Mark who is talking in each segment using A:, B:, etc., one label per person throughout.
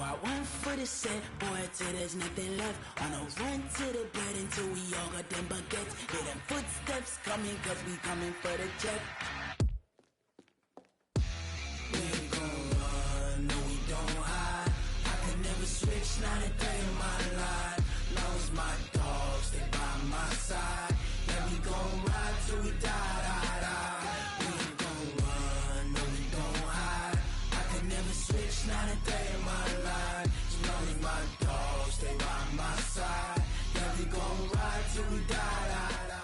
A: I went for the set, boy, till there's nothing left. On a run to the bed until we all got them baguettes. Hear them footsteps coming, cause we coming for the check. We ain't gon' run, no we don't hide. I can never switch, not a day in my life. Long as my dogs stay by my side. Yeah, we gon' ride till we die, die, die. We ain't gon' run, no we don't hide. I can never switch, not a day in my life. As long as my dogs stay by my side. Yeah, we gon' ride till we die, die, die.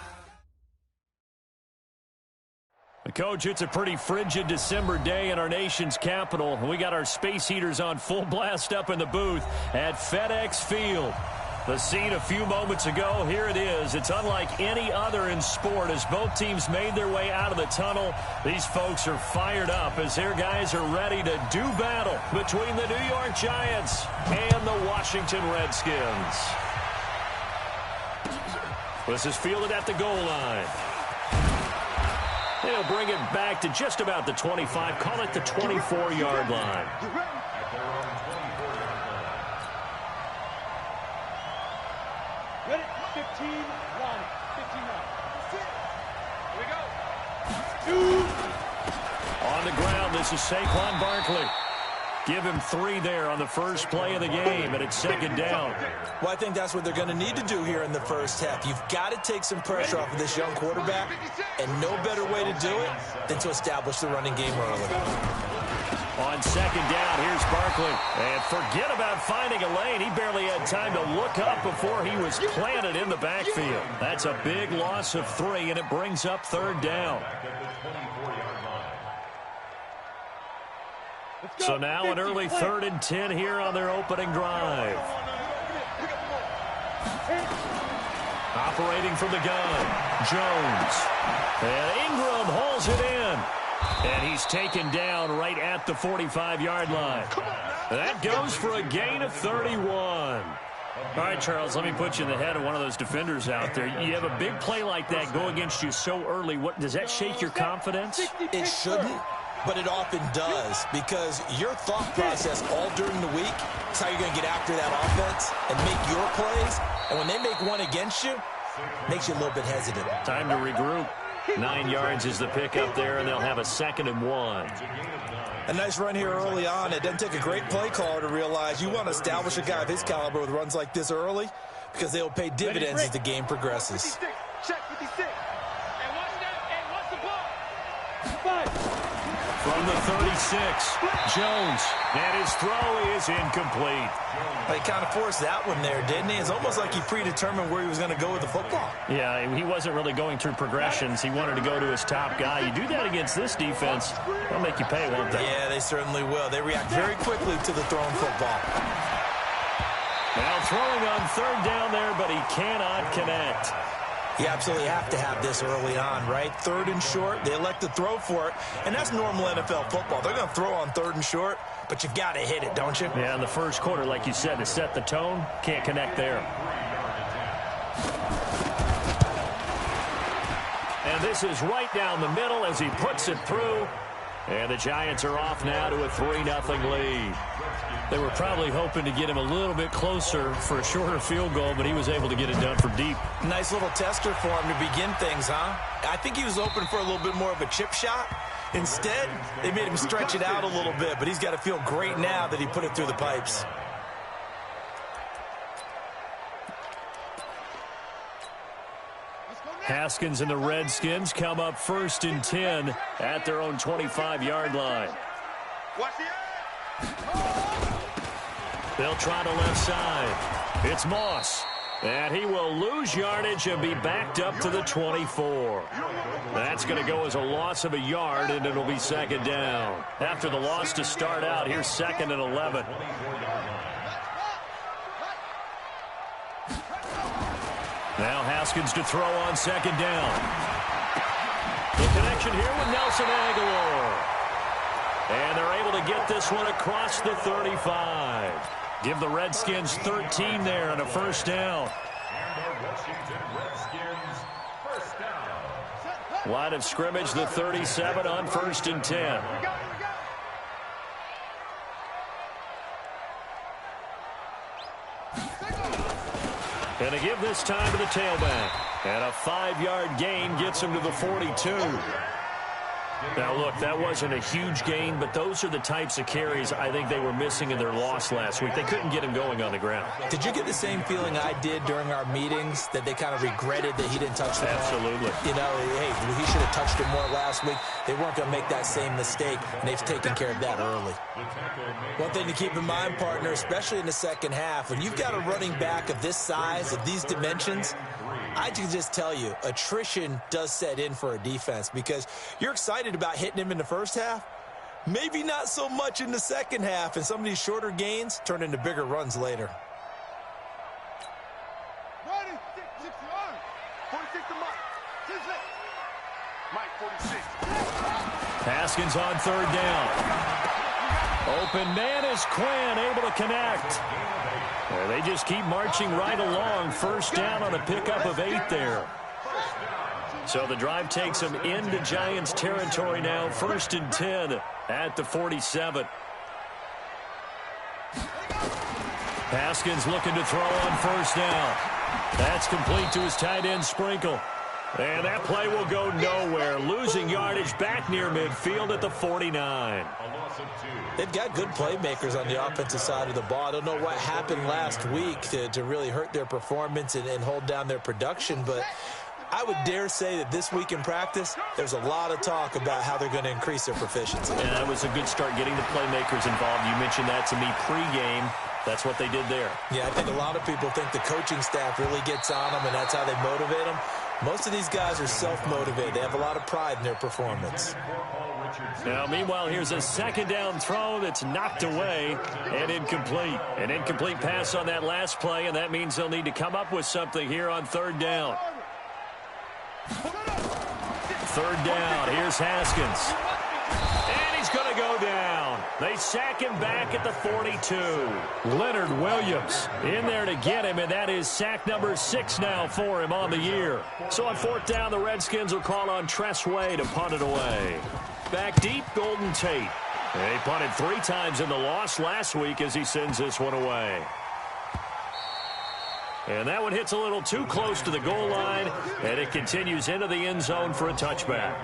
B: Coach, it's a pretty frigid December day in our nation's capital. We got our space heaters on full blast up in the booth at FedEx Field. The scene a few moments ago, here it is. It's unlike any other in sport as both teams made their way out of the tunnel. These folks are fired up as their guys are ready to do battle between the New York Giants and the Washington Redskins. This is fielded at the goal line. They'll bring it back to just about the 25, call it the 24-yard line.
C: Ready? 15, 1. 15, 1. Here we go. 2.
B: On the ground, this is Saquon Barkley. Give him 3 there on the first play of the game, and it's second down.
D: Well, I think that's what they're going to need to do here in the first half. You've got to take some pressure off of this young quarterback, and no better way to do it than to establish the running game early.
B: On second down, here's Barkley. And forget about finding a lane. He barely had time to look up before he was planted in the backfield. That's a big loss of 3, and it brings up third down. So now an early 3rd and 10 here on their opening drive. Operating from the gun, Jones. And Ingram hauls it in. And he's taken down right at the 45-yard line. That goes for a gain of 31. All right, Charles, let me put you in the head of one of those defenders out there. You have a big play like that go against you so early. What does that shake your confidence?
D: It shouldn't, but it often does, because your thought process all during the week is how you're going to get after that offense and make your plays. And when they make one against you, it makes you a little bit hesitant.
B: Time to regroup. 9 yards is the pickup there, and they'll have a 2nd and 1.
D: A nice run here early on. It doesn't take a great play caller to realize you want to establish a guy of his caliber with runs like this early, because they'll pay dividends as the game progresses.
C: Check 56. And watch that. And watch the ball. 5.
B: From the 36, Jones, and his throw is incomplete.
D: He kind of forced that one there, didn't he? It's almost like he predetermined where he was going to go with the football.
B: Yeah, he wasn't really going through progressions. He wanted to go to his top guy. You do that against this defense, they'll make you pay, won't they?
D: Yeah, they certainly will. They react very quickly to the thrown football.
B: Now throwing on 3rd down there, but he cannot connect.
D: You absolutely have to have this early on, right? 3rd and short, they elect to throw for it, and that's normal NFL football. They're going to throw on 3rd and short, but you've got to hit it, don't you?
B: Yeah, in the first quarter, like you said, to set the tone, can't connect there. And this is right down the middle as he puts it through. And the Giants are off now to a 3-0 lead. They were probably hoping to get him a little bit closer for a shorter field goal, but he was able to get it done from deep.
D: Nice little tester for him to begin things, huh? I think he was open for a little bit more of a chip shot. Instead, they made him stretch it out a little bit, but he's got to feel great now that he put it through the pipes.
B: Haskins and the Redskins come up 1st and 10 at their own 25-yard line. They'll try to left side. It's Moss. And he will lose yardage and be backed up to the 24. That's going to go as a loss of a yard, and it'll be 2nd down. After the loss to start out, here's 2nd and 11. Now Haskins to throw on 2nd down. The connection here with Nelson Aguilar. And they're able to get this one across the 35. Give the Redskins 13 there on a 1st down. Line of scrimmage, the 37 on 1st and 10. And they give this time to the tailback. And a 5-yard gain gets him to the 42. Now, look, that wasn't a huge gain, but those are the types of carries I think they were missing in their loss last week. They couldn't get him going on the ground.
D: Did you get the same feeling I did during our meetings, that they kind of regretted that he didn't touch the ball?
B: Absolutely.
D: You know, hey, he should have touched it more last week. They weren't going to make that same mistake, and they've taken care of that early. One thing to keep in mind, partner, especially in the second half, when you've got a running back of this size, of these dimensions, I can just tell you, attrition does set in for a defense because you're excited about hitting him in the first half. Maybe not so much in the second half, and some of these shorter gains turn into bigger runs later.
C: Ready, 61, 46 to Mike, 46.
B: Haskins on third down. Open man is Quinn, able to connect. They just keep marching right along. First down on a pickup of 8 there. So the drive takes them into Giants territory now. 1st and 10 at the 47. Haskins looking to throw on first down. That's complete to his tight end Sprinkle. And that play will go nowhere. Losing yardage back near midfield at the 49.
D: They've got good playmakers on the offensive side of the ball. I don't know what happened last week to really hurt their performance and hold down their production, but I would dare say that this week in practice, there's a lot of talk about how they're going to increase their proficiency.
B: And that was a good start getting the playmakers involved. You mentioned that to me pregame. That's what they did there.
D: Yeah, I think a lot of people think the coaching staff really gets on them, and that's how they motivate them. Most of these guys are self-motivated. They have a lot of pride in their performance.
B: Now, meanwhile, here's a second down throw that's knocked away and incomplete. An incomplete pass on that last play, and that means they'll need to come up with something here on third down. Third down, here's Haskins. And he's going to go down. They sack him back at the 42. Leonard Williams in there to get him, and that is sack number 6 now for him on the year. So on fourth down, the Redskins will call on Tress Way to punt it away. Back deep, Golden Tate. He punted 3 times in the loss last week as he sends this one away. And that one hits a little too close to the goal line, and it continues into the end zone for a touchback.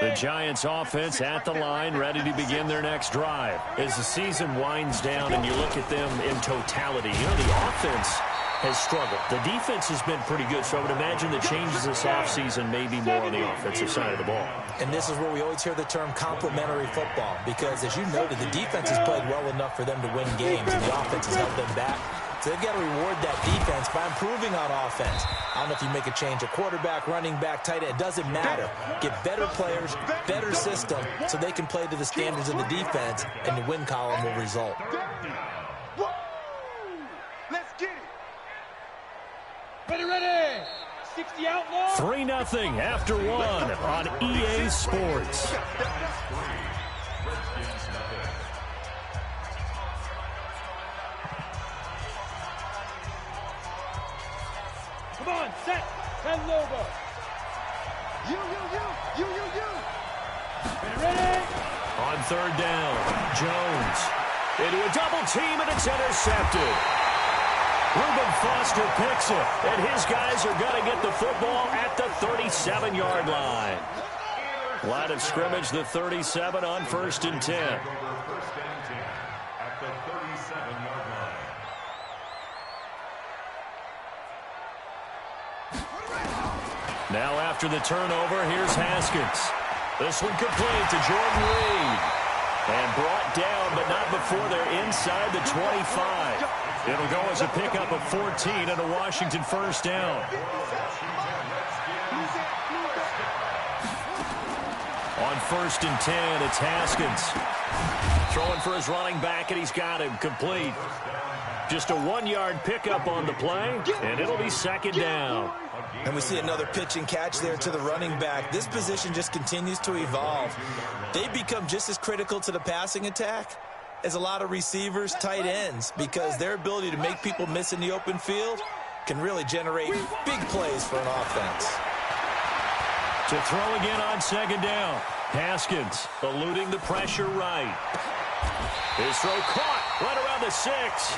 B: The Giants offense at the line, ready to begin their next drive. As the season winds down and you look at them in totality, you know, the offense has struggled. The defense has been pretty good, so I would imagine the changes this offseason may be more on the offensive side of the ball.
D: And this is where we always hear the term complementary football, because as you noted, the defense has played well enough for them to win games, and the offense has held them back. So they've got to reward that defense by improving on offense. I don't know if you make a change, a quarterback, running back, tight end, it doesn't matter. Get better players, better system, so they can play to the standards of the defense, and the win column will result.
C: Let's get it. Ready. 60 outlaw.
B: 3-0 after 1 on EA Sports.
C: Come on, set. 10 logo. You. Ready.
B: On third down, Jones into a double team, and it's intercepted. Reuben Foster picks it, and his guys are going to get the football at the 37-yard line. Line of scrimmage, the 37 on 1st and 10. Now after the turnover, here's Haskins. This one complete to Jordan Reed. And brought down, but not before they're inside the 25. It'll go as a pickup of 14 and a Washington first down. On 1st and 10, it's Haskins. Throwing for his running back, and he's got him complete. Just a 1-yard pickup on the play, and it'll be 2nd down.
D: And we see another pitch and catch there to the running back. This position just continues to evolve. They become just as critical to the passing attack as a lot of receivers, tight ends, because their ability to make people miss in the open field can really generate big plays for an offense.
B: To throw again on 2nd down. Haskins eluding the pressure right. His throw caught right around the 6.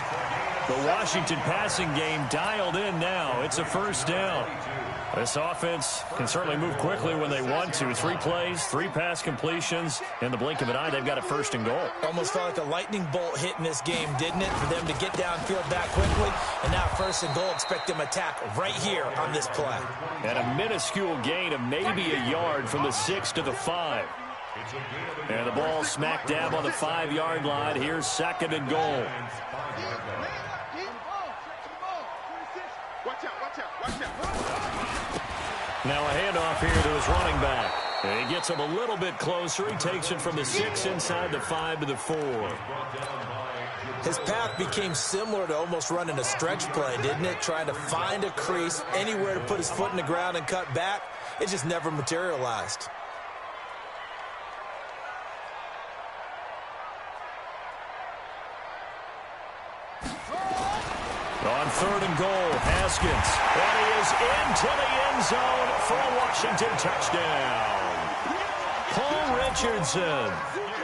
B: The Washington passing game dialed in now. It's a first down. This offense can certainly move quickly when they want to. 3 plays, 3 pass completions. In the blink of an eye, they've got a first and goal.
D: Almost felt like a lightning bolt hit in this game, didn't it? For them to get downfield back quickly. And now first and goal, expect them attack right here on this play.
B: And a minuscule gain of maybe a yard from the 6 to the 5. And the ball smack dab on the 5-yard line. Here's second and goal. Now a handoff here to his running back. And he gets him a little bit closer. He takes it from the 6 inside the 5 to the 4.
D: His path became similar to almost running a stretch play, didn't it? Trying to find a crease, anywhere to put his foot in the ground and cut back. It just never materialized.
B: On third and goal, Haskins. And he is into the end zone for a Washington touchdown. Paul Richardson,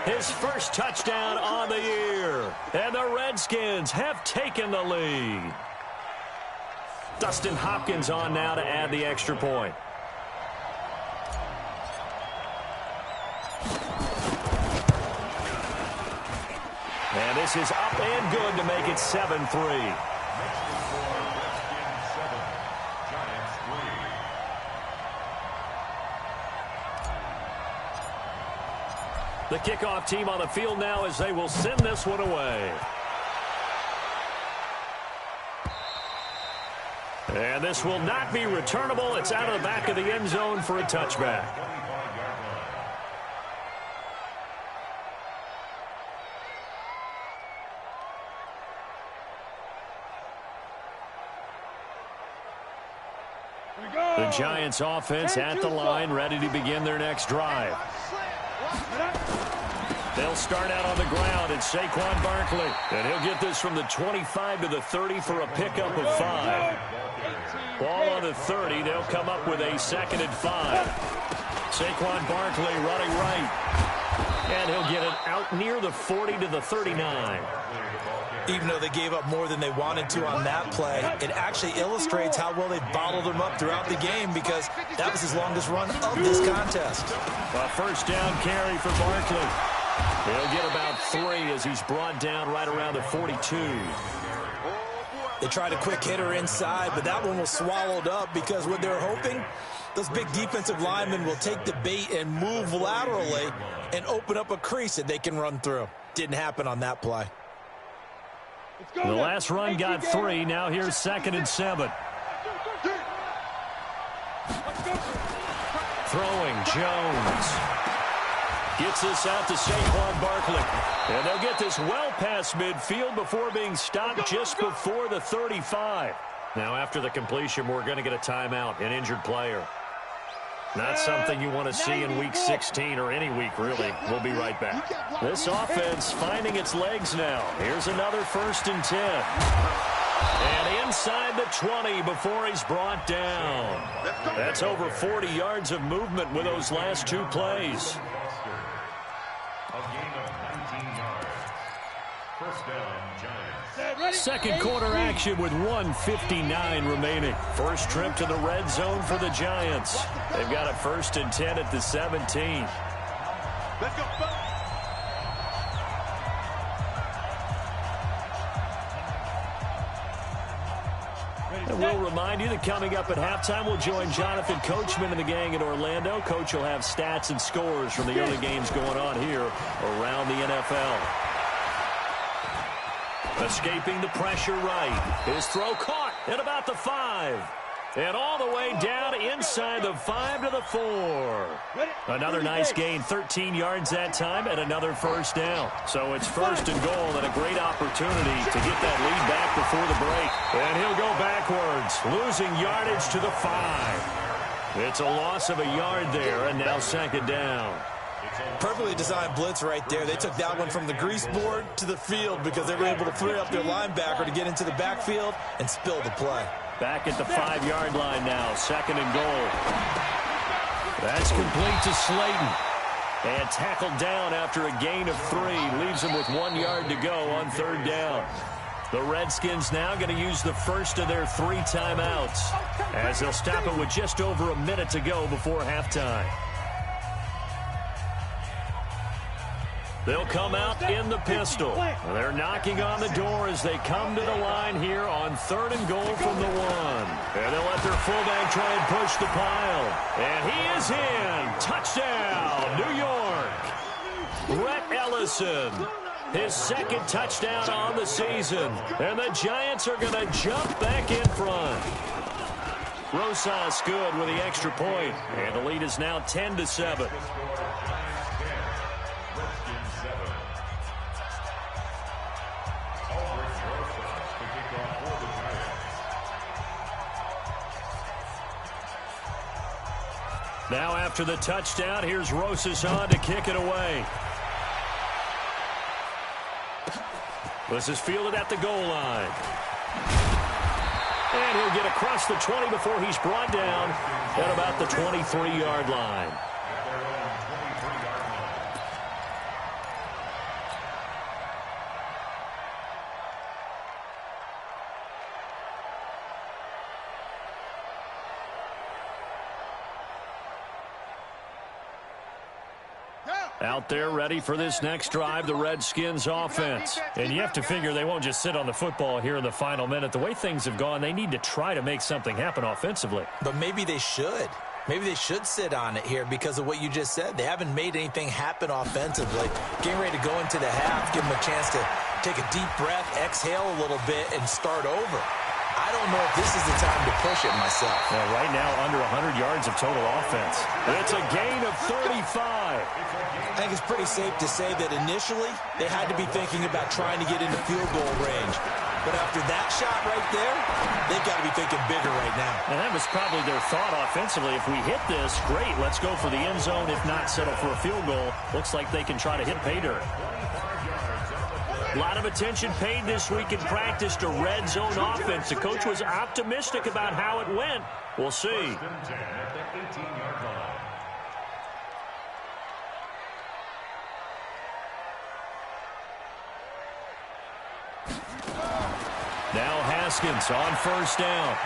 B: his first touchdown on the year. And the Redskins have taken the lead. Dustin Hopkins on now to add the extra point. And this is up and good to make it 7-3. The kickoff team on the field now as they will send this one away. And this will not be returnable. It's out of the back of the end zone for a touchback. The Giants offense at the line, ready to begin their next drive. They'll start out on the ground. It's Saquon Barkley. And he'll get this from the 25 to the 30 for a pickup of 5. Ball on the 30. They'll come up with a second and 5. Saquon Barkley running right. And he'll get it out near the 40 to the 39.
D: Even though they gave up more than they wanted to on that play, it actually illustrates how well they bottled him up throughout the game because that was his longest run of this contest.
B: A first down carry for Barkley. He'll get about 3 as he's brought down right around the 42.
D: They tried a quick hitter inside, but that one was swallowed up because what they're hoping, those big defensive linemen will take the bait and move laterally and open up a crease that they can run through. Didn't happen on that play.
B: The last run got 3. Now here's second and 7. Throwing Jones. Gets this out to Saquon Barkley. And they'll get this well past midfield before being stopped just before the 35. Now after the completion, we're going to get a timeout, an injured player. Not something you want to see in Week 16 or any week, really. We'll be right back. This offense finding its legs now. Here's another first and 10. And inside the 20 before he's brought down. That's over 40 yards of movement with those last 2 plays. Second quarter action with 1:59 remaining. First trip to the red zone for the Giants. They've got a first and 10 at the 17.
C: Let's go.
B: And we'll remind you that coming up at halftime, we'll join Jonathan Coachman and the gang in Orlando. Coach will have stats and scores from the early games going on here around the NFL. Escaping the pressure right. His throw caught at about the 5. And all the way down inside the 5 to the 4. Another nice gain, 13 yards that time, and another first down. So it's first and goal and a great opportunity to get that lead back before the break. And he'll go backwards, losing yardage to the 5. It's a loss of a yard there, and now second down.
D: Perfectly designed blitz right there. They took that one from the grease board to the field because they were able to free up their linebacker to get into the backfield and spill the play.
B: Back at the 5-yard line now, second and goal. That's complete to Slayton. And tackled down after a gain of 3. Leaves him with 1 yard to go on 3rd down. The Redskins now going to use the first of their 3 timeouts, as they'll stop it with just over a minute to go before halftime. They'll come out in the pistol. They're knocking on the door as they come to the line here on 3rd and goal from the 1. And they'll let their fullback try and push the pile. And he is in. Touchdown, New York. Rhett Ellison, his 2nd touchdown on the season. And the Giants are going to jump back in front. Rosas good with the extra point. And the lead is now 10-7. Now after the touchdown, here's Rosas on to kick it away. This is fielded at the goal line. And he'll get across the 20 before he's brought down at about the 23-yard line. Out there ready for this next drive, the Redskins offense. And you have to figure they won't just sit on the football here in the final minute. The way things have gone, they need to try to make something happen offensively.
D: But maybe they should. Maybe they should sit on it here because of what you just said. They haven't made anything happen offensively. Getting ready to go into the half, give them a chance to take a deep breath, exhale a little bit, and start over. I don't know if this is the time to push it myself.
B: Well, right now, under 100 yards of total offense. It's a gain of 35.
D: I think it's pretty safe to say that initially they had to be thinking about trying to get into field goal range. But after that shot right there, they've got to be thinking bigger right now.
B: And that was probably their thought offensively. If we hit this, great, let's go for the end zone. If not, settle for a field goal. Looks like they can try to hit pay dirt. A lot of attention paid this week in practice to red zone offense. The coach was optimistic about how it went. We'll see. Now Haskins on 1st down.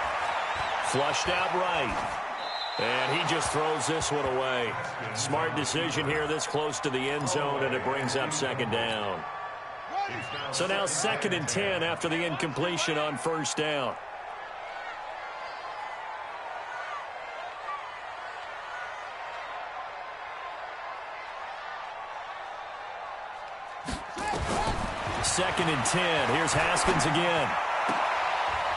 B: Flushed out right. And he just throws this one away. Smart decision here this close to the end zone, and it brings up 2nd down. So now 2nd and 10 after the incompletion on 1st down. Second and 10. Here's Haskins again.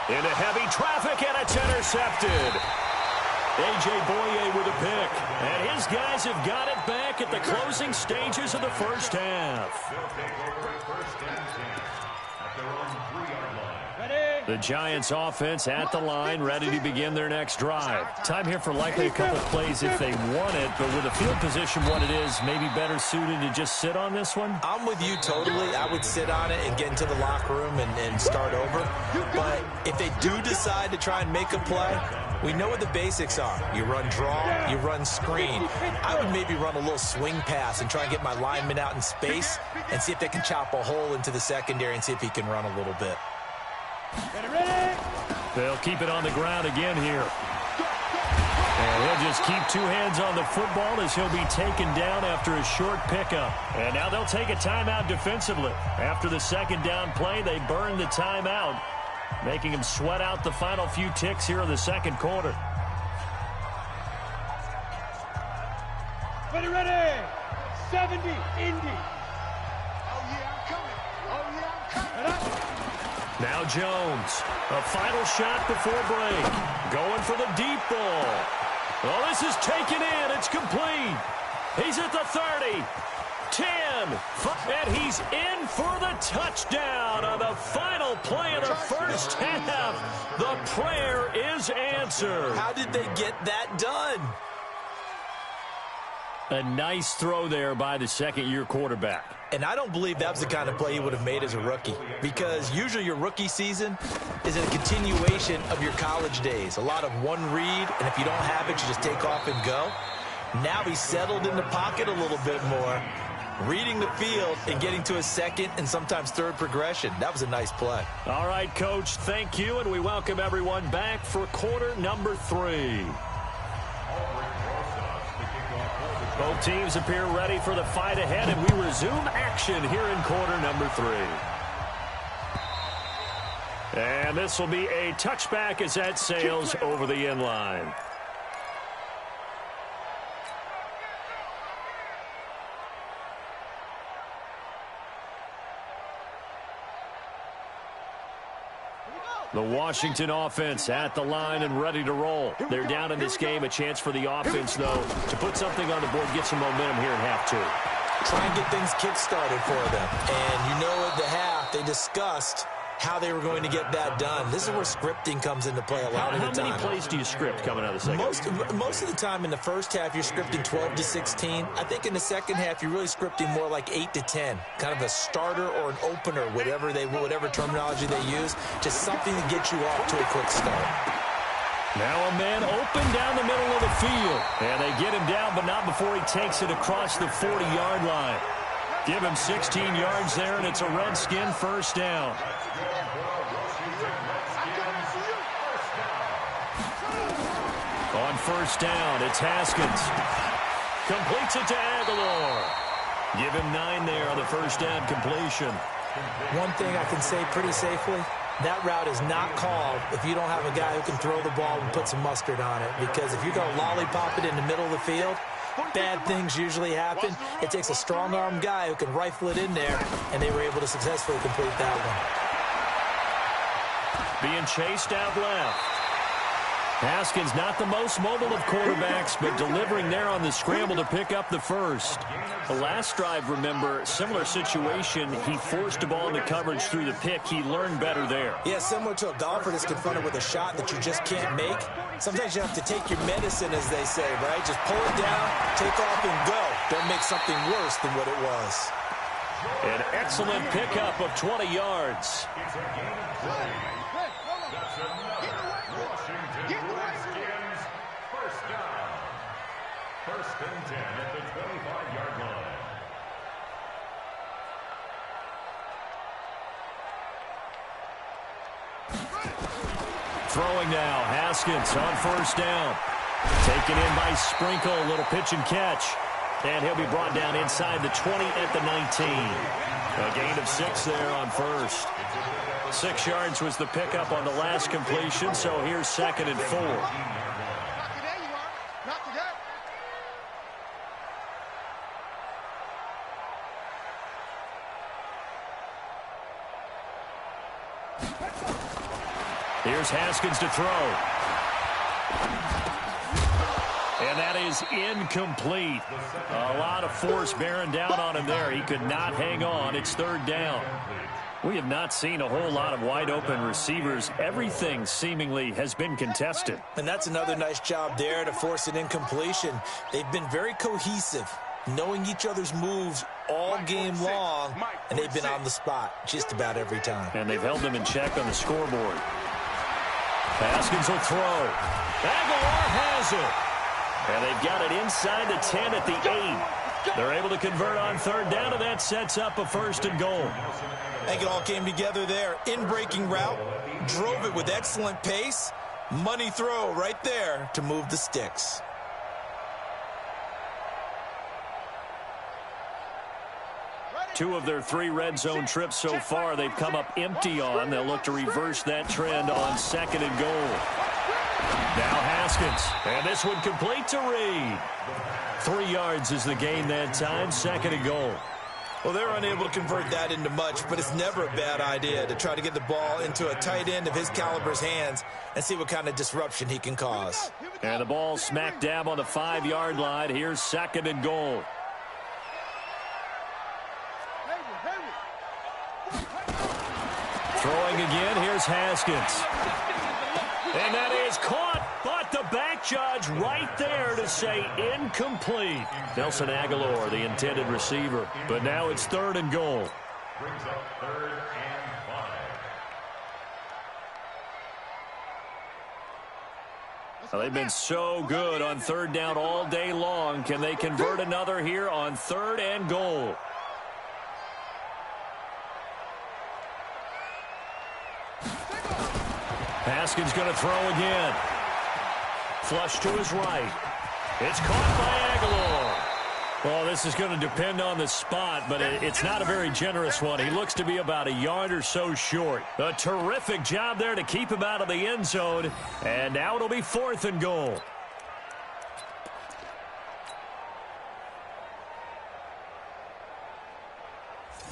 B: Into heavy traffic, and it's intercepted. A.J. Boye with a pick. And his guys have got it back at the closing stages of the first half. The Giants offense at the line, ready to begin their next drive. Time here for likely a couple plays if they want it, but with the field position what it is, maybe better suited to just sit on this one?
D: I'm with you totally. I would sit on it and get into the locker room and start over. But if they do decide to try and make a play, we know what the basics are. You run draw, you run screen. I would maybe run a little swing pass and try and get my lineman out in space and see if they can chop a hole into the secondary and see if he can run a little bit.
B: They'll keep it on the ground again here. And he'll just keep 2 hands on the football as he'll be taken down after a short pickup. And now they'll take a timeout defensively. After the 2nd down play, they burn the timeout, making him sweat out the final few ticks here in the 2nd quarter.
C: Ready, 70, Indy. Oh, yeah, I'm coming. Oh, yeah, I'm coming.
B: Now Jones, a final shot before break. Going for the deep ball. Oh, this is taken in. It's complete. He's at the 30, 10, and he's in for the touchdown on the final play of the first half. The prayer is answered.
D: How did they get that done?
B: A nice throw there by the 2nd-year quarterback.
D: And I don't believe that was the kind of play he would have made as a rookie, because usually your rookie season is a continuation of your college days. A lot of one read, and if you don't have it, you just take off and go. Now he's settled in the pocket a little bit more, reading the field and getting to a second and sometimes third progression. That was a nice play.
B: All right, Coach, thank you, and we welcome everyone back for quarter number 3. Both teams appear ready for the fight ahead, and we resume action here in quarter number 3. And this will be a touchback as that sails over the end line. The Washington offense at the line and ready to roll. They're down in this game. A chance for the offense, though, to put something on the board, get some momentum here in half 2.
D: Try and get things kick-started for them. And you know at the half, they discussed how they were going to get that done. This is where scripting comes into play a lot of the time.
B: How many plays do you script coming out of the second?
D: Most of the time in the first half, you're scripting 12 to 16. I think in the second half, you're really scripting more like 8 to 10. Kind of a starter or an opener, whatever terminology they use. Just something to get you off to a quick start.
B: Now a man open down the middle of the field. And they get him down, but not before he takes it across the 40-yard line. Give him 16 yards there, and it's a Redskin first down. On first down, it's Haskins. Completes it to Aguilar. Give him 9 there on the first down completion.
D: One thing I can say pretty safely, that route is not called if you don't have a guy who can throw the ball and put some mustard on it. Because if you're going to lollipop it in the middle of the field, bad things usually happen. It takes a strong-arm guy who can rifle it in there, and they were able to successfully complete that
B: one. Being chased out left. Haskins not the most mobile of quarterbacks, but delivering there on the scramble to pick up the first. The last drive, remember, similar situation. He forced the ball into coverage through the pick. He learned better there.
D: Yeah, similar to a golfer that's confronted with a shot that you just can't make. Sometimes you have to take your medicine, as they say, right? Just pull it down, take off, and go. Don't make something worse than what it was.
B: An excellent pickup of 20 yards.
E: First and 10 at the 25-yard line.
B: Throwing now, Haskins on first down. Taken in by Sprinkle, a little pitch and catch. And he'll be brought down inside the 20 at the 19. A gain of 6 there on first. 6 yards was the pickup on the last completion, so here's 2nd and 4. Here's Haskins to throw. And that is incomplete. A lot of force bearing down on him there. He could not hang on. It's 3rd down. We have not seen a whole lot of wide-open receivers. Everything seemingly has been contested.
D: And that's another nice job there to force an incompletion. They've been very cohesive, knowing each other's moves all game long, and they've been on the spot just about every time.
B: And they've held them in check on the scoreboard. Haskins will throw. Aguilar has it. And they've got it inside the 10 at the 8. They're able to convert on 3rd down, and that sets up a 1st and goal.
D: I think it all came together there. In-breaking route, drove it with excellent pace. Money throw right there to move the sticks.
B: Two of their 3 red zone trips so far, they've come up empty on. They'll look to reverse that trend on 2nd and goal. Now Haskins, and this one complete to Reed. 3 yards is the gain that time, 2nd and goal.
D: Well, they're unable to convert that into much, but it's never a bad idea to try to get the ball into a tight end of his caliber's hands and see what kind of disruption he can cause.
B: And the ball smack dab on the 5-yard line. Here's 2nd and goal. Throwing again, here's Haskins. And that is caught, but the back judge right there to say incomplete. Nelson Aguilar, the intended receiver. But now it's 3rd and goal.
E: Brings up 3rd and 5.
B: Well, they've been so good on third down all day long. Can they convert another here on 3rd and goal? Haskins going to throw again. Flush to his right. It's caught by Aguilar. Well, this is going to depend on the spot, but it's not a very generous one. He looks to be about a yard or so short. A terrific job there to keep him out of the end zone. And now it'll be 4th and goal.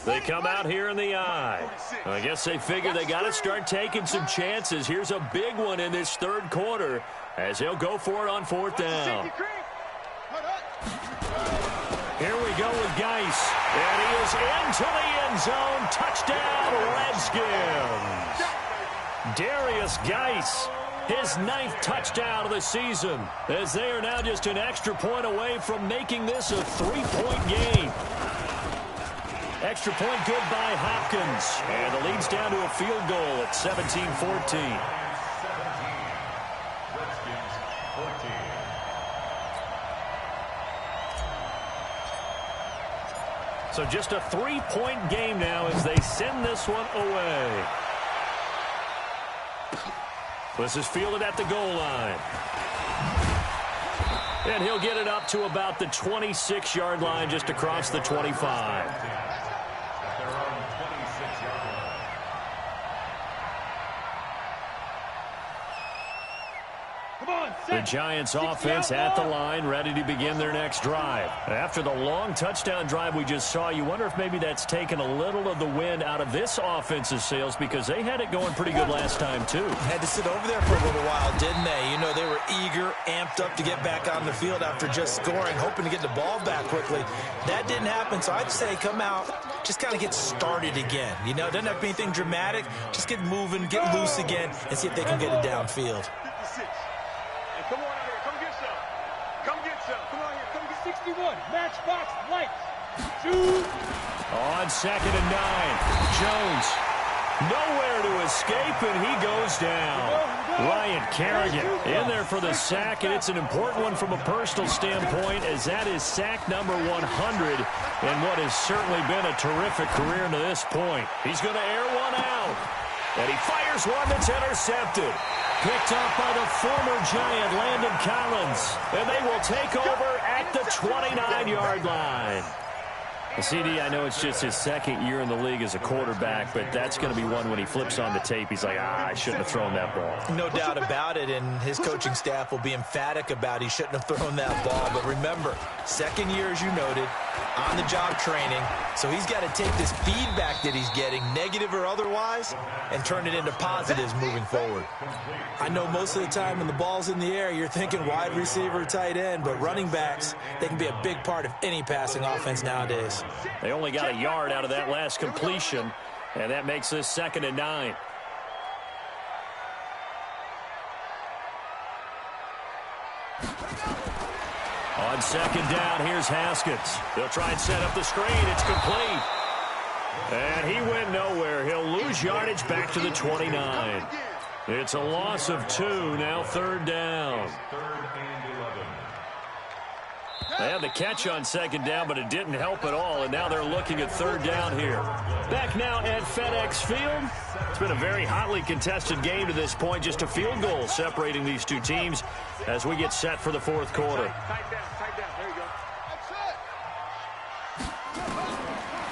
B: They come out here in the eye. I guess they figure they got to start taking some chances. Here's a big one in this 3rd quarter as he'll go for it on 4th down. Here we go with Geis. And he is into the end zone. Touchdown, Redskins. Darius Geis, his 9th touchdown of the season, as they are now just an extra point away from making this a 3-point game. Extra point good by Hopkins. And the lead's down to a field goal at 17-14. So just a 3-point game now as they send this one away. This is fielded at the goal line. And he'll get it up to about the 26-yard line just across the 25. The Giants offense at the line, ready to begin their next drive. After the long touchdown drive we just saw, you wonder if maybe that's taken a little of the wind out of this offense's sails, because they had it going pretty good last time too.
D: Had to sit over there for a little while, didn't they? You know, they were eager, amped up to get back on the field after just scoring, hoping to get the ball back quickly. That didn't happen, so I'd say come out, just kind of get started again. You know, it doesn't have to be anything dramatic. Just get moving, get loose again, and see if they can get it downfield.
C: Come on out here. Come get some. Come get some. Come on here. Come get 61. Matchbox lights. Shoot.
B: On 2nd and 9. Jones. Nowhere to escape, and he goes down. Ryan Kerrigan in there for the sack, and it's an important one from a personal standpoint, as that is sack number 100 in what has certainly been a terrific career to this point. He's going to air one out, and he fires one that's intercepted. Picked up by the former Giant, Landon Collins. And they will take over at the 29-yard line. CD, I know it's just his 2nd year in the league as a quarterback, but that's going to be one when he flips on the tape. He's like, I shouldn't have thrown that ball.
D: No doubt about it, and his coaching staff will be emphatic about he shouldn't have thrown that ball. But remember, 2nd year, as you noted, on-the-job training, so he's got to take this feedback that he's getting, negative or otherwise, and turn it into positives moving forward. I know most of the time when the ball's in the air, you're thinking wide receiver, tight end, but running backs, they can be a big part of any passing offense nowadays.
B: They only got a yard out of that last completion, and that makes this 2nd and 9. On 2nd down, here's Haskins. They'll try and set up the screen. It's complete. And he went nowhere. He'll lose yardage back to the 29. It's a loss of 2, now 3rd down. They had the catch on 2nd down, but it didn't help at all, and now they're looking at 3rd down here. Back now at FedEx Field. It's been a very hotly contested game to this point, just a field goal separating these two teams as we get set for the 4th quarter.
C: Tight down. There you go.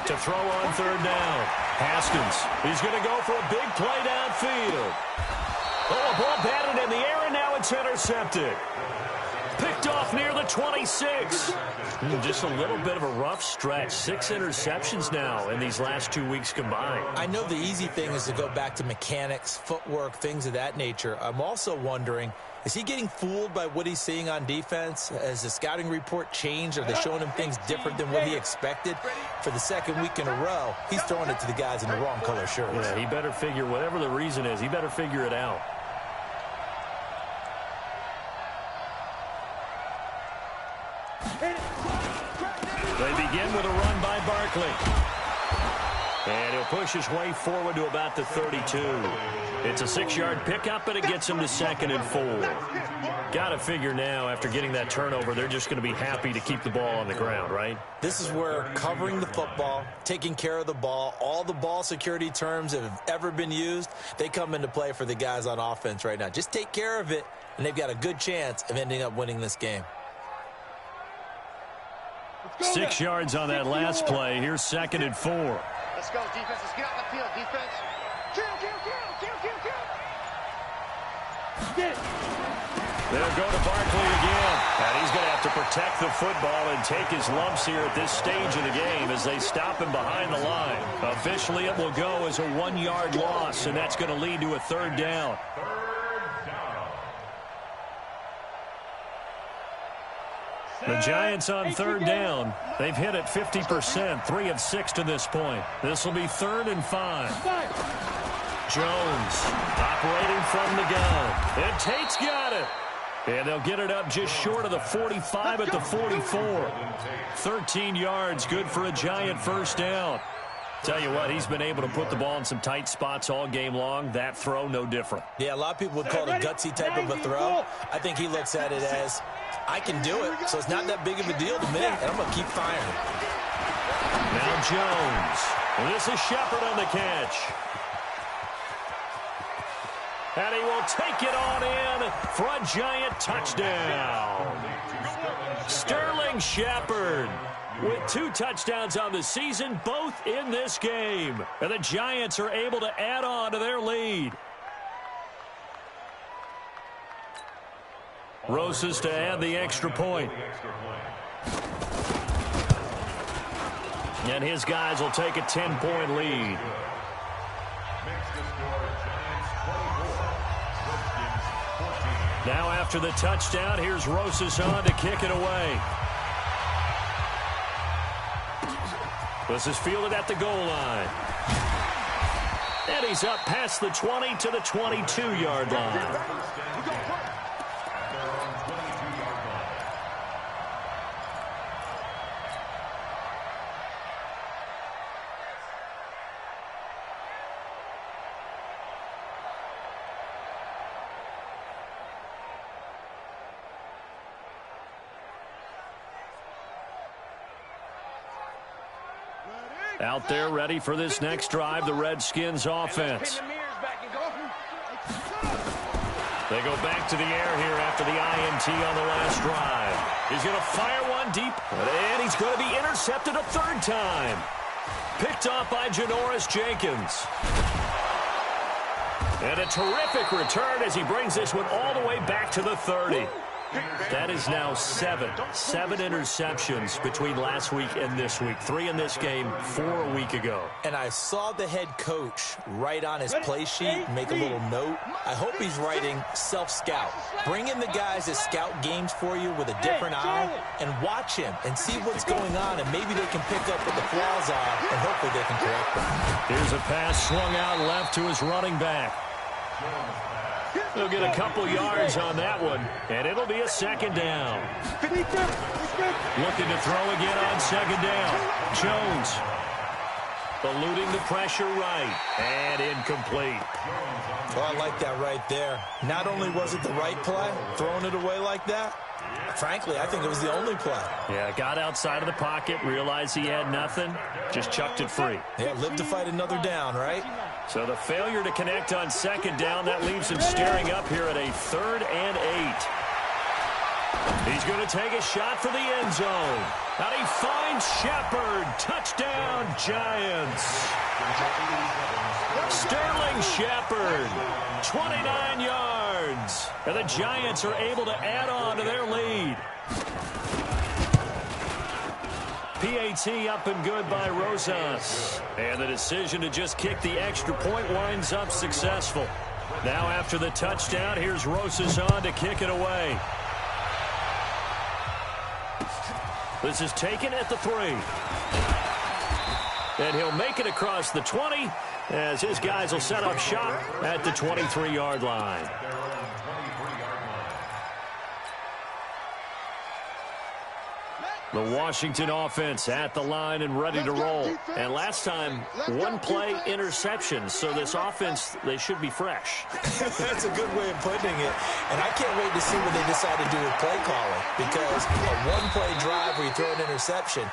B: To throw on 3rd down. Haskins. He's going to go for a big play downfield. Oh, a ball batted in the air, and now it's intercepted. Picked off near the 26. Just a little bit of a rough stretch. 6 interceptions now in these last 2 weeks combined.
D: I know the easy thing is to go back to mechanics, footwork, things of that nature. I'm also wondering, is he getting fooled by what he's seeing on defense? Has the scouting report changed? Are they showing him things different than what he expected? For the 2nd week in a row, he's throwing it to the guys in the wrong color shirts.
B: Yeah, he better figure, whatever the reason is, he better figure it out. They begin with a run by Barkley. And he'll push his way forward to about the 32. It's a 6-yard pickup, and it gets him to 2nd and 4. Got to figure now, after getting that turnover, they're just going to be happy to keep the ball on the ground, right?
D: This is where covering the football, taking care of the ball, all the ball security terms that have ever been used, they come into play for the guys on offense right now. Just take care of it, and they've got a good chance of ending up winning this game.
B: 6 yards on that last play. Here's 2nd and 4.
C: Let's go, defense. Let's get out the field, defense. Kill. Get it.
B: They'll go to Barkley again. And he's going to have to protect the football and take his lumps here at this stage of the game as they stop him behind the line. Officially, it will go as a 1-yard loss, and that's going to lead to a 3rd down. The Giants on 3rd down. They've hit it 50%, 3 of 6 to this point. This will be 3rd and 5. Jones operating from the gun. And Tate's got it. And they'll get it up just short of the 45 at the 44. 13 yards, good for a Giant 1st down. Tell you what, he's been able to put the ball in some tight spots all game long. That throw, no different.
D: Yeah, a lot of people would call it a gutsy type of a throw. I think he looks at it as, I can do it, so it's not that big of a deal to me, and I'm going to keep firing.
B: Now Jones. And this is Shepard on the catch. And he will take it on in for a Giant touchdown. Sterling Shepard with 2 touchdowns on the season, both in this game. And the Giants are able to add on to their lead. Rosas to add the extra point. And his guys will take a 10-point lead. Now after the touchdown, here's Rosas on to kick it away. This is fielded at the goal line. And he's up past the 20 to the 22-yard line. Out there ready for this next drive, the Redskins offense. They go back to the air here after the INT on the last drive. He's going to fire one deep, and he's going to be intercepted a 3rd time. Picked off by Janoris Jenkins. And a terrific return as he brings this one all the way back to the 30. That is now 7 interceptions between last week and this week. 3 in this game, 4 a week ago.
D: And I saw the head coach write on his play sheet, make a little note. I hope he's writing self-scout. Bring in the guys that scout games for you with a different eye and watch him and see what's going on, and maybe they can pick up what the flaws are, and hopefully they can correct them.
B: Here's a pass swung out left to his running back. He'll get a couple yards on that one, and it'll be a 2nd down. Looking to throw again on 2nd down. Jones eluding the pressure right, and incomplete.
D: Oh, I like that right there. Not only was it the right play, throwing it away like that, frankly, I think it was the only play.
B: Yeah, got outside of the pocket, realized he had nothing, just chucked it free.
D: Yeah, live to fight another down, right?
B: So the failure to connect on 2nd down, that leaves him staring up here at a 3rd and 8. He's going to take a shot for the end zone. And he finds Shepard. Touchdown, Giants. Sterling Shepard, 29 yards. And the Giants are able to add on to their lead. PAT up and good by Rosas. And the decision to just kick the extra point winds up successful. Now after the touchdown, here's Rosas on to kick it away. This is taken at the 3. And he'll make it across the 20 as his guys will set up shop at the 23-yard line. The The Washington offense at the line and ready to roll. And last time, one-play interception. So this offense, they should be fresh.
D: That's a good way of putting it. And I can't wait to see what they decide to do with play calling. Because a one-play drive where you throw an interception,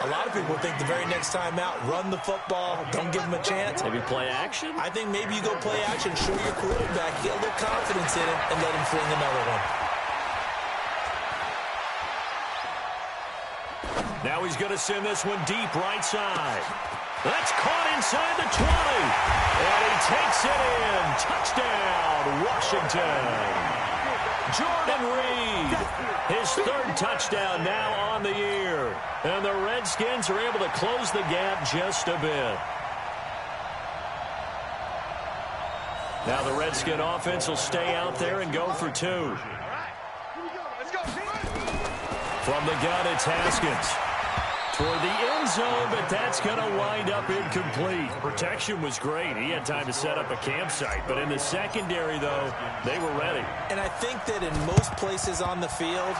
D: a lot of people think the very next time out, run the football, don't give them a chance.
B: Maybe play action?
D: I think maybe you go play action, show your quarterback, get a little confidence in him, and let him fling another one.
B: Now he's going to send this one deep right side. That's caught inside the 20. And he takes it in. Touchdown, Washington. Jordan Reed, his third touchdown now on the year. And the Redskins are able to close the gap just a bit. Now the Redskin offense will stay out there and go for two. From the gun, it's Haskins. Toward the end zone, but that's going to wind up incomplete. Protection was great. He had time to set up a campsite. But in the secondary, though, they were ready.
D: And I think that in most places on the field,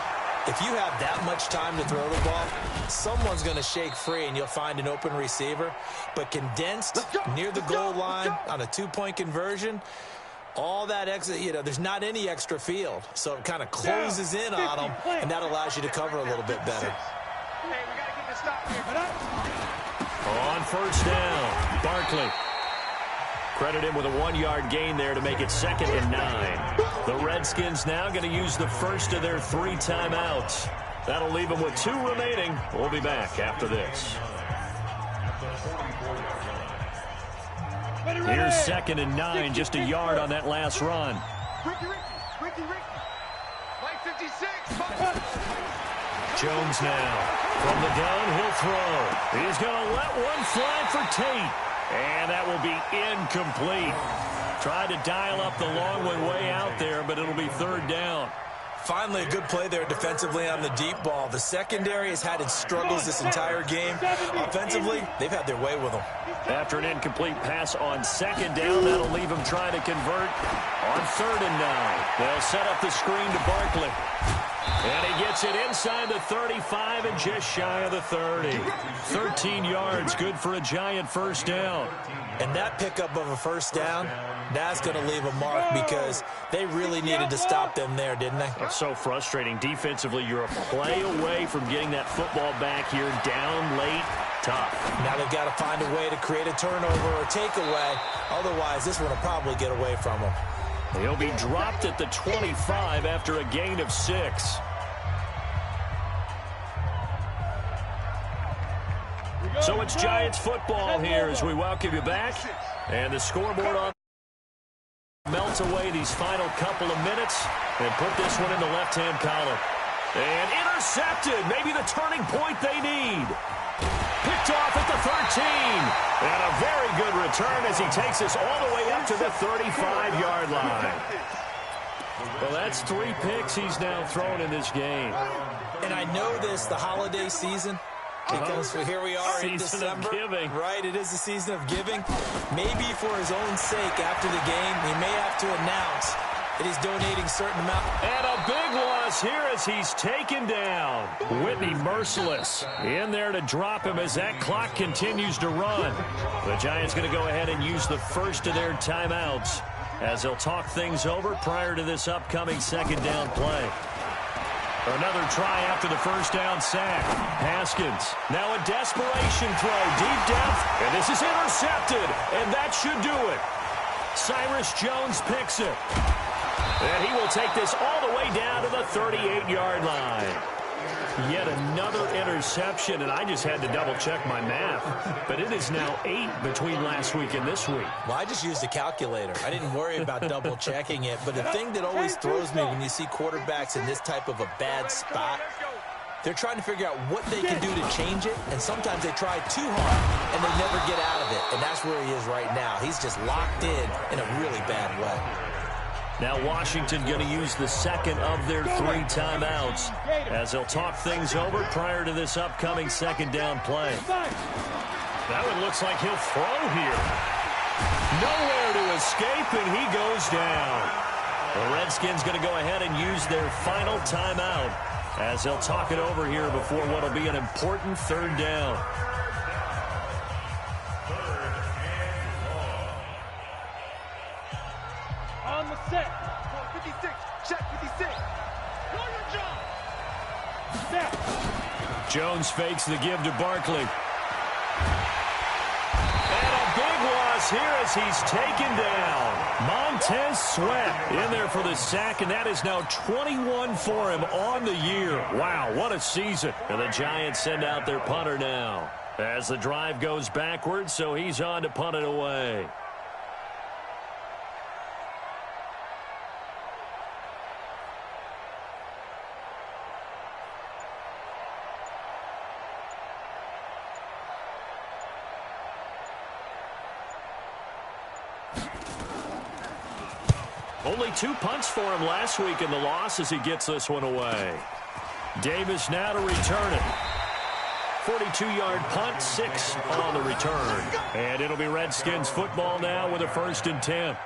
D: if you have that much time to throw the ball, someone's going to shake free and you'll find an open receiver. But condensed near the goal line on a two-point conversion, all that extra, there's not any extra field. So it kind of closes in on them, and that allows you to cover a little bit better.
B: On first down, Barkley. Credit him with a 1-yard gain there to make it 2nd and 9. The Redskins now going to use the first of their 3 timeouts. That'll leave them with 2 remaining. We'll be back after this. Here's 2nd and 9, just a yard on that last run. Jones now. From the gun, he'll throw. He's going to let one fly for Tate. And that will be incomplete. Tried to dial up the long one way out there, but it'll be 3rd down.
D: Finally, a good play there defensively on the deep ball. The secondary has had its struggles this entire game. Offensively, they've had their way with them.
B: After an incomplete pass on 2nd down, that'll leave him trying to convert on 3rd and 9. They'll set up the screen to Barkley. And he gets it inside the 35 and just shy of the 30. 13 yards, good for a giant first down.
D: And that pickup of a first down, that's going to leave a mark because they really needed to stop them there, didn't they?
B: It's so frustrating. Defensively, you're a play away from getting that football back here down late. Tough.
D: Now they've got to find a way to create a turnover or takeaway. Otherwise, this one will probably get away from them.
B: He'll be dropped at the 25 after a gain of 6. So it's Giants football here as we welcome you back. And the scoreboard on melts away these final couple of minutes and put this one in the left-hand column. And intercepted, maybe the turning point they need. Picked off at the 13. And a very good return as he takes us all the way up to the 35-yard line. Well, that's 3 picks he's now thrown in this game.
D: And I know this, the holiday season, because here we are in December.
B: Season of giving.
D: Right, it is the season of giving. Maybe for his own sake after the game, he may have to announce that he's donating a certain amount.
B: And a big loss here as he's taken down. Whitney merciless in there to drop him as that clock continues to run. The Giants going to go ahead and use the first of their timeouts as they'll talk things over prior to this upcoming 2nd down play. Another try after the first down sack. Haskins, now a desperation throw, deep depth, and this is intercepted, and that should do it. Cyrus Jones picks it. And he will take this all the way down to the 38-yard line. Yet another interception, and I just had to double-check my math. But it is now 8 between last week and this week.
D: Well, I just used a calculator. I didn't worry about double-checking it. But the thing that always throws me when you see quarterbacks in this type of a bad spot, they're trying to figure out what they can do to change it, and sometimes they try too hard, and they never get out of it. And that's where he is right now. He's just locked in a really bad way.
B: Now Washington going to use the second of their 3 timeouts as they'll talk things over prior to this upcoming 2nd down play. That one looks like he'll throw here. Nowhere to escape, and he goes down. The Redskins going to go ahead and use their final timeout as they'll talk it over here before what will be an important third down.
C: On the set. 56. Check 56. Know your job. Snap.
B: Jones fakes the give to Barkley. And a big loss here as he's taken down. Montez Sweat in there for the sack, and that is now 21 for him on the year. Wow, what a season. And the Giants send out their punter now as the drive goes backwards, so he's on to punt it away. Only 2 punts for him last week in the loss as he gets this one away. Davis now to return it. 42-yard punt, 6 on the return. And it'll be Redskins football now with a 1st and 10.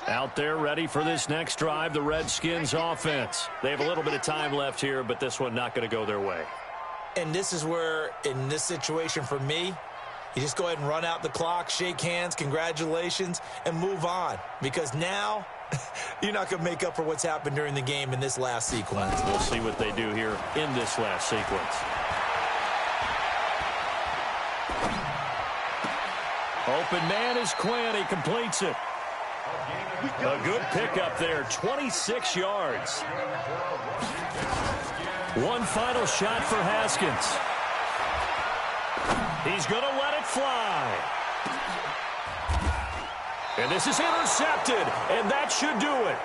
B: Out there ready for this next drive, the Redskins offense. They have a little bit of time left here, but this one not going to go their way.
D: And this is where, in this situation for me, you just go ahead and run out the clock, shake hands, congratulations, and move on. Because now, you're not going to make up for what's happened during the game in this last sequence.
B: We'll see what they do here in this last sequence. Open man is Quinn. He completes it. A good pickup there, 26 yards. One final shot for Haskins. He's going to let it fly. And this is intercepted, and that should do it.